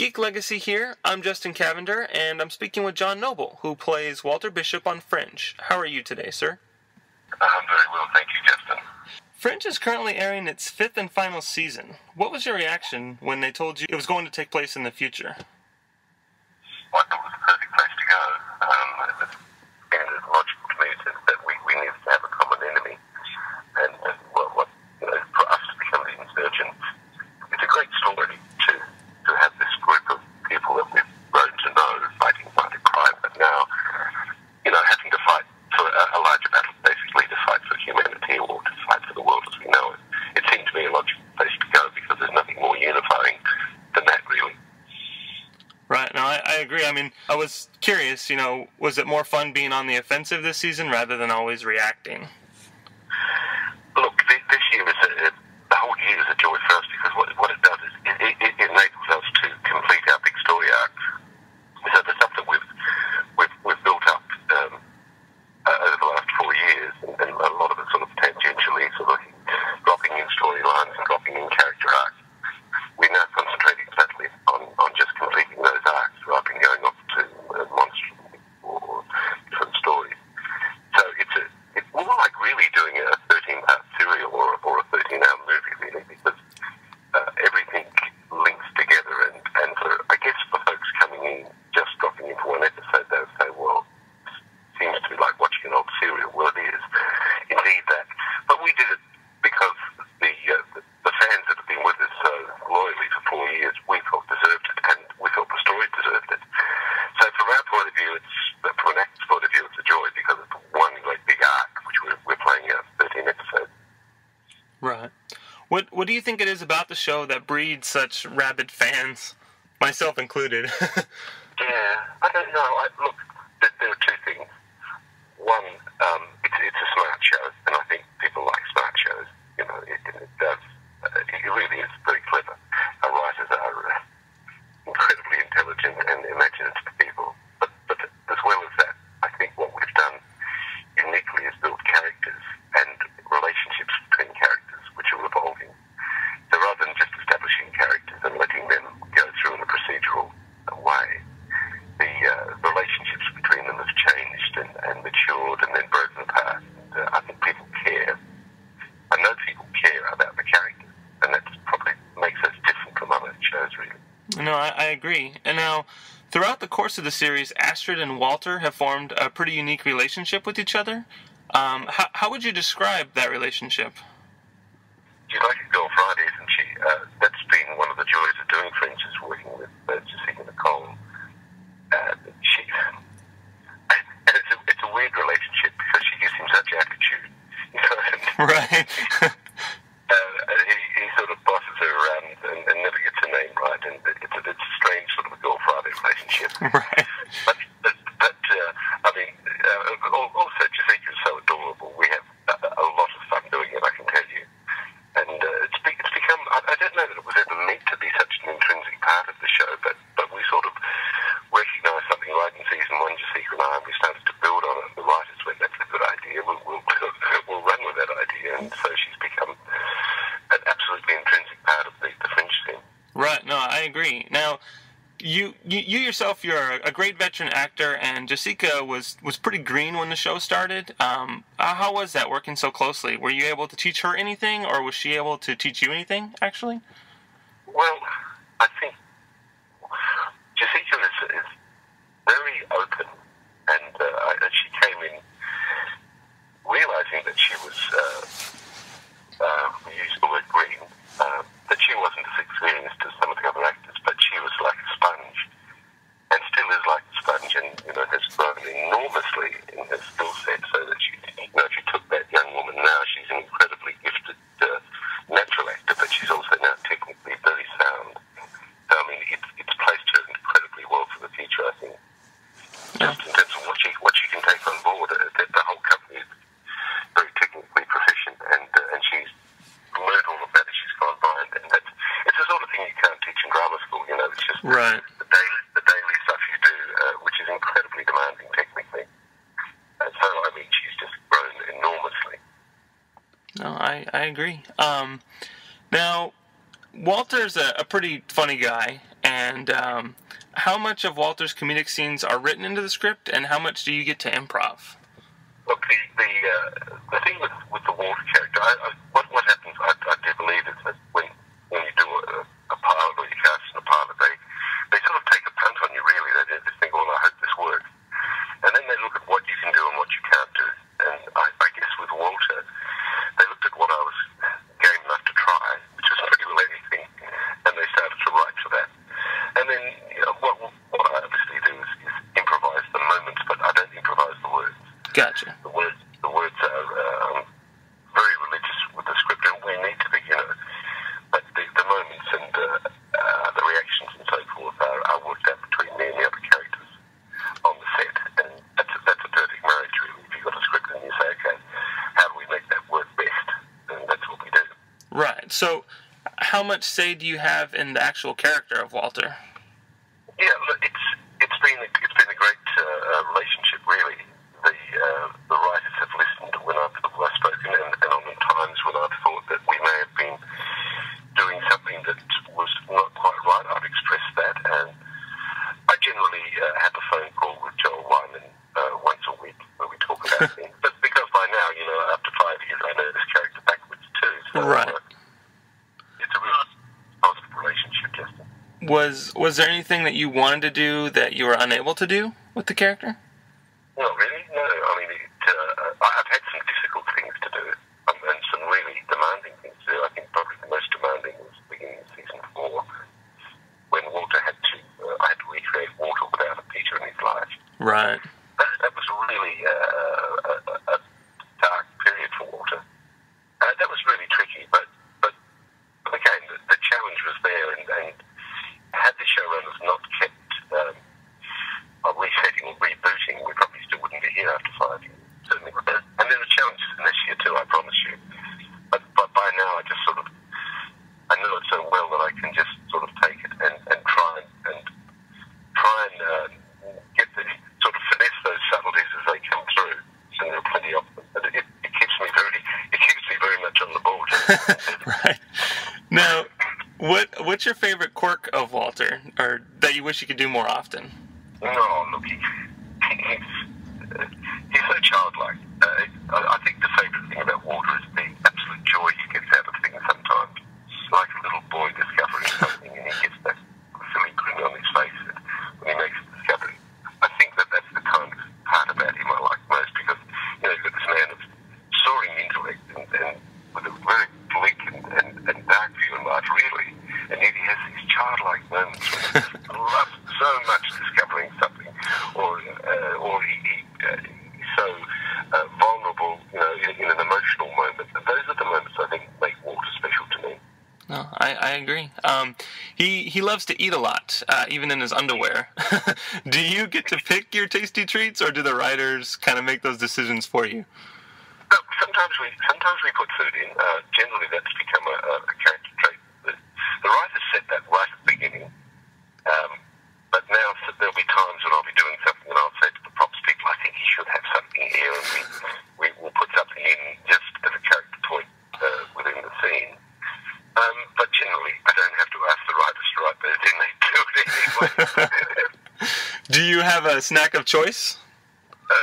Geek Legacy here. I'm Justin Cavender, and I'm speaking with John Noble, who plays Walter Bishop on Fringe. How are you today, sir? I'm very well, thank you, Justin. Fringe is currently airing its 5th and final season. What was your reaction when they told you it was going to take place in the future? Well, I thought it was the perfect place to go. It was logical to me that we needed to have a common enemy. And for us to become the insurgents, it's a great story to have this group of people that we've grown to know fighting crime, but now, having to fight for a larger battle, basically to fight for humanity or to fight for the world as we know it. It seemed to me a logical place to go because there's nothing more unifying than that, really. Right, no, I agree. I mean, I was curious, was it more fun being on the offensive this season rather than always reacting? Look, this year the whole year is a joy for us because what it does is it enables us to complete our big story arcs. So the stuff that we've built up over the last 4 years, and a lot of it sort of tangentially, sort of dropping in storylines and dropping in character arcs, we're now concentrating totally on just completing those arcs rather than going off to monster or different stories. So it's more like really doing a 13-part serial or a 13-hour movie, really, because everything links together. And I guess for folks coming in, just dropping in for one episode, they would say, well, seems to be like watching an old serial. Well, it is indeed that. But we did it because the fans that have been with us so loyally for 4 years, we felt deserved it, and we felt the story deserved it. So from our point of view, from an actor's point of view, it's a joy because it's one great big arc, which we're playing out 13 episodes. Right. What do you think it is about the show that breeds such rabid fans, myself included? Yeah, I don't know. Look, there are two things. One, it's a smart show, and I think people like smart shows. It does. It really is very clever. Our writers are incredibly intelligent and imaginative people. But as well as that, I think what we've done uniquely is build characters and relationships between characters, which are evolving. So rather than just establishing characters and letting them go through in a procedural way, the relationships between them have changed and matured and then broken apart. And, I think people care. I know people care about the characters, and that probably makes us different from other shows, really. No, I agree. And now, throughout the course of the series, Astrid and Walter have formed a pretty unique relationship with each other. How would you describe that relationship? She's like a girl Friday, isn't she? That's been one of the joys of doing Fringe, is working with Jessica Nicole. It's a weird relationship because she gives him such attitude. Right. He sort of bosses her around and never gets her name right, and it's a strange sort of a girl Friday relationship. Right. But I mean, also Jessica is so adorable. We have a lot of fun doing it, I can tell you. And it's become, I don't know that it was ever meant to be such an intrinsic part of the show, but we sort of recognised something right in season 1, Jessica and I, and we started to build on it. The writers went, that's a good idea, we'll run with that idea, and so she's become an absolutely intrinsic part of the Fringe scene. Right, no, I agree. Now, you yourself, you're a great veteran actor, and Jessica was pretty green when the show started. How was that, working so closely? Were you able to teach her anything, or was she able to teach you anything, actually? Well, I think Jessica is very open, and she came in realising that she was, we use the word green, that she wasn't as experienced as some of the other actors, but she was like a sponge, and still is like a sponge, and has grown enormously in her skill set, so that she took that young woman. Now she's an incredibly gifted natural actor, but she's also now technically very sound. So I mean, it's placed her incredibly well for the future, I think. Just in terms of what she can take on board, the whole company is very technically proficient, and she's learned all of that as she's gone by, and it's the sort of thing you can't teach in drama school. It's just right. the daily stuff you do, which is incredibly demanding technically. And so I mean, she's just grown enormously. No, I agree. Now, Walter's a pretty funny guy, And how much of Walter's comedic scenes are written into the script, and how much do you get to improv? Look, the thing with the Walter character, what happens, I do believe, is that when you do a pilot or you cast in a pilot, they sort of take a punt on you, really. They just think, well, I hope this works. And then they look at what you can do and what you can't do. And I guess with Walter, they looked at what I was game enough to try, which was pretty well anything, and they started to write for that. And then, what I obviously do is improvise the moments, but I don't improvise the words. Gotcha. The words are very religious with the script, and we need to be, but the moments and the reactions and so forth are worked out between me and the other characters on the set, and that's a perfect marriage, really. If you've got a script and you say, okay, how do we make that work best? And that's what we do. Right. So, how much say do you have in the actual character of Walter? Yeah, look, it's been a great relationship, really. The writers have listened when I've spoken, and on times when I've thought that we may have been doing something that was not quite right, I've expressed that, and I generally have a phone call with Joel Wyman once a week where we talk about things. But because by now, after 5 years, I know this character backwards too. So, right. It's a really positive relationship, Justin. Was there anything that you wanted to do that you were unable to do with the character? Not really, no. I mean, I've had some difficult things to do, and some really demanding things to do. I think probably the most demanding was beginning of season 4, when Walter I had to recreate Walter without a Peter in his life. Right. That was really a dark period for Walter. That was really tricky, but again, the challenge was there, and had the showrunners not kept resetting or rebooting, we probably still wouldn't be here after 5 years, certainly. And there are challenges in this year too, I promise you. But by now, I know it so well that I can just sort of take it and try and get the sort of finesse those subtleties as they come through. And there are plenty of them. But it keeps me very much on the ball. Right. Now, what's your favorite quirk of Walter, or that you wish you could do more often? No, look, he's so childlike. I think the favourite thing about Walter is the absolute joy he gets out of things sometimes. Like a little boy discovering something, and he gets that silly grin on his face when he makes a discovery. I think that's the kind of part about him I like most, because, you've got this man of soaring intellect and with a very bleak and dark view in life, really. And yet he has these childlike moments where he loves so much discovering something, or he's so vulnerable, in an emotional moment. And those are the moments I think make Walter special to me. No, I agree. He loves to eat a lot, even in his underwear. Do you get to pick your tasty treats, or do the writers kind of make those decisions for you? Sometimes we put food in. Generally, that's become a character trait. The writers said that right at the beginning. But now there'll be times when I'll be doing something and I'll say to the props people, I think he should have something here, and we will put something in just as a character point within the scene. But generally, I don't have to ask the writers to write those in. They do it anyway. Do you have a snack of choice? No.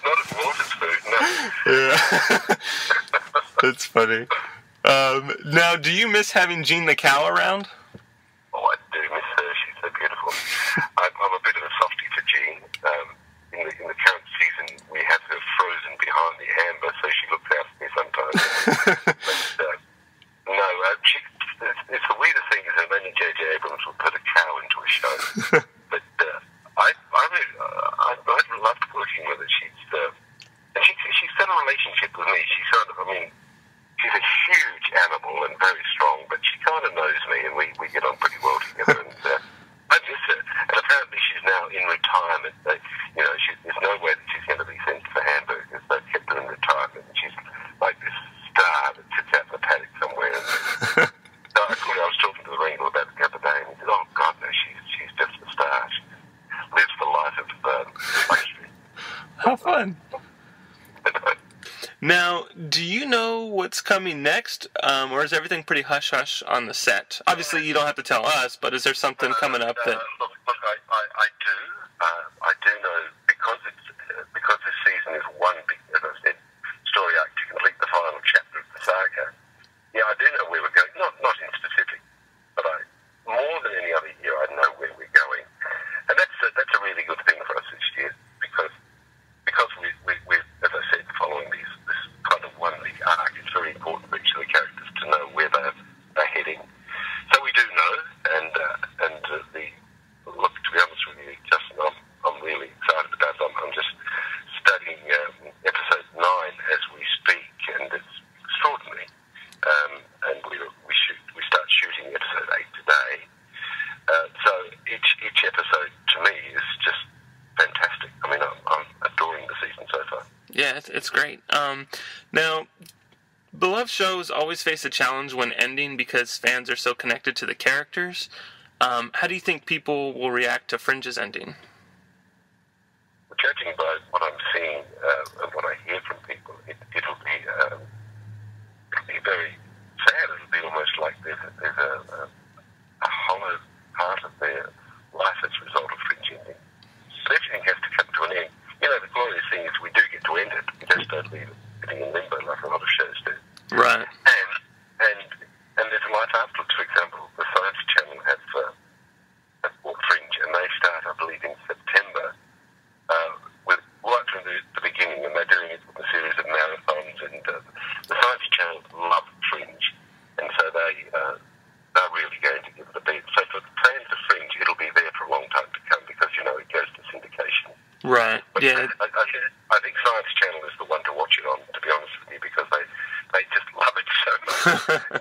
Not as Walter's food, no. Yeah. That's funny. Now, do you miss having Jean the cow around? Oh, I do miss her. She's so beautiful. I'm a bit of a softie for Jean. In the current season, we have her frozen behind the amber, so she looks out for me sometimes. But, no, it's the weirdest thing is that only J.J. Abrams would put a cow into a show. But I've loved working with her. She's got a relationship with me. She's a huge animal and very strong, but she kind of knows me, and we get on pretty well together. And I miss her. And apparently she's now in retirement. There's no way that she's going to be sent for hamburgers. They've kept her in retirement. And she's like this star that sits out in the paddock somewhere. And so I was talking to the Ringle about it the other day, and he said, "Oh God, no, she's just a star. She lives the life of luxury." How fun. Now, do you know what's coming next, or is everything pretty hush-hush on the set? Obviously, you don't have to tell us, but is there something coming up that... Look, I do. I do know, because this season is one big, as I said, story arc to complete the final chapter of the saga. Yeah, I do know where we're going. Not in specific, but more than any other year, I know where we're going. And that's a really good thing for us this year, because we're, as I said, following this kind of one big arc. It's very important for each of the characters to know where they're heading. So we do know, and look, to be honest with you, Justin, I'm really excited about it. I'm just studying episode 9 as we speak, and it's extraordinary. And we start shooting episode 8 today. So each episode to me is just fantastic. I mean, I'm adoring the season so far. Yeah, it's great. Now, beloved shows always face a challenge when ending because fans are so connected to the characters. How do you think people will react to Fringe's ending? Judging by what I'm seeing and what I hear from people, it'll be very sad. It'll be almost like there's a hollow part of their life as a result of Fringe ending. But everything has to come to an end. You know, the glorious thing is we do get to end it. We just don't leave it sitting in limbo like a lot of shows do. Right. And there's a life afterwards. For example, the Science Channel have bought Fringe, and they start, I believe, in September with right from the beginning, and they're doing it with a series of marathons. And the Science Channel love Fringe, and so they're really going to give it a beat. So for the fans of Fringe, it'll be there for a long time to come, because you know it goes to syndication. Right. But Yeah. I think Science Channel is the one to watch it on, to be honest with you, because they just love it so much.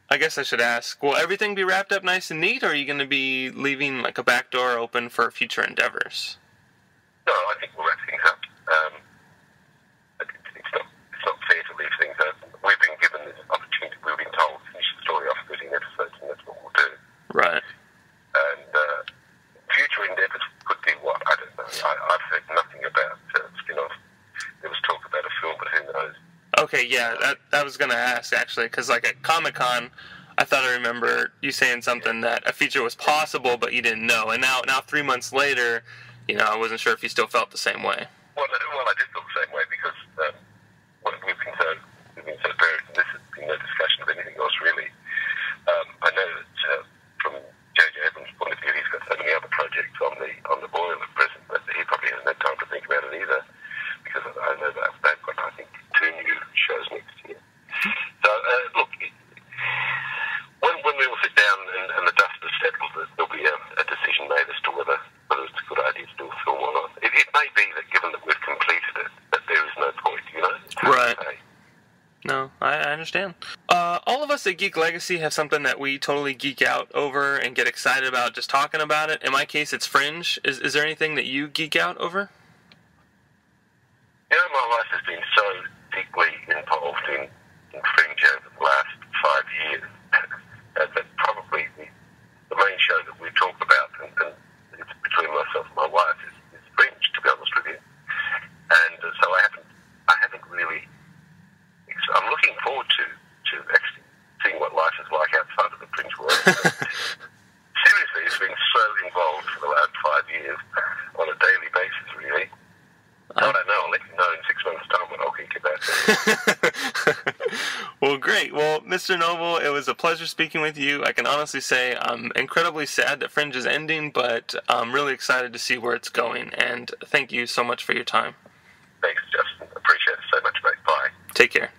I guess I should ask, will everything be wrapped up nice and neat, or are you going to be leaving like a back door open for future endeavors? No, I think we'll wrap things up. It's not fair to leave things open. We've been given this opportunity. We've been told to finish the story off 13 episodes, and that's what we'll do. Right. And future endeavours could be what? I don't know. I've heard nothing about spin-off. There was talk about a film, but who knows? Okay, yeah, that was going to ask, actually, because like at Comic-Con, I thought I remember you saying something that a feature was possible, but you didn't know. And now 3 months later, you know, I wasn't sure if you still felt the same way. Well, I did feel the same way, because we've been so buried, and this has been no discussion of anything else, really. I know that from J.J. Abrams' point of view, he's got so many other projects on the boil at present that he probably hasn't had time to think about it either, because I know that they've got, I think, 2 new shows next year. So, look, when we all sit down and the dust is settled, there'll be a decision made as to whether it's a good idea to do a film or not. It may be that, given that we've completed it, that there is no point, you know? Right. No, I understand. All of us at Geek Legacy have something that we totally geek out over and get excited about just talking about it. In my case, it's Fringe. Is there anything that you geek out over? You know, my life has been so deeply involved in Fringe over the last 5 years that probably the main show that we talk about, and it's between myself and my wife, is Fringe, to be honest with you. And so I haven't really. I'm looking forward to actually seeing what life is like outside of the Fringe world. Seriously, it's been so involved for the last 5 years on a daily basis, really. I don't know. I'll let you know in 6 months' time when I'll geek about it. Well, great. Well, Mr. Noble, it was a pleasure speaking with you. I can honestly say I'm incredibly sad that Fringe is ending, but I'm really excited to see where it's going. And thank you so much for your time. Thanks, Justin. Appreciate it so much, mate. Bye. Take care.